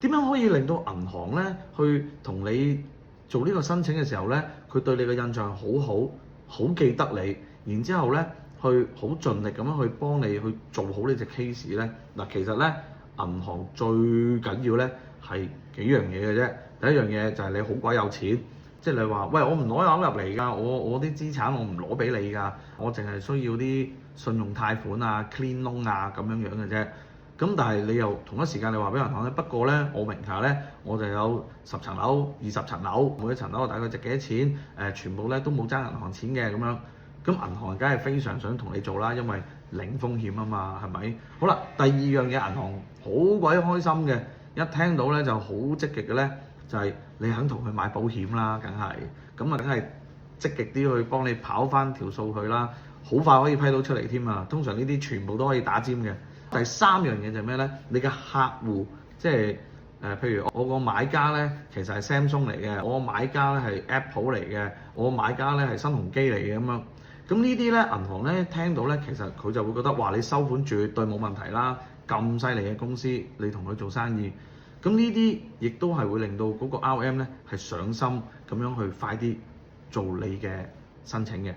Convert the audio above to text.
點樣可以令到銀行咧去同你做呢個申請嘅時候咧，佢對你嘅印象好記得你，然之後咧去好盡力咁樣去幫你去做好呢隻 case 咧？嗱，其實咧銀行最緊要咧係幾樣嘢嘅啫。第一樣嘢就係你好鬼有錢，即係你話喂，我唔攞樓入嚟㗎，我啲資產我唔攞俾你㗎，我淨係需要啲信用貸款啊、clean loan 啊咁樣嘅啫。咁但係你又同一時間你話俾銀行咧，不過咧我名下咧我就有10層樓、20層樓，每一層樓大概值幾多錢？全部咧都冇爭銀行錢嘅咁樣。咁銀行梗係非常想同你做啦，因為零風險啊嘛，係咪？好啦，第二樣嘢銀行好鬼開心嘅，一聽到咧就好積極嘅咧，就係你肯同佢買保險啦，梗係咁啊，梗係積極啲去幫你跑翻條數佢啦，好快可以批到出嚟添啊！通常呢啲全部都可以打尖嘅。第三樣嘢就係咩咧？你嘅客戶即係譬如我個買家咧，其實係 Samsung 嚟嘅，我個買家咧係 Apple 嚟嘅，我個買家咧係新鴻基嚟嘅咁樣。咁呢啲咧銀行咧聽到咧，其實佢就會覺得話你收款絕對冇問題啦，咁犀利嘅公司，你同佢做生意，咁呢啲亦都係會令到嗰個 RM 咧係上心咁樣去快啲做你嘅申請嘅。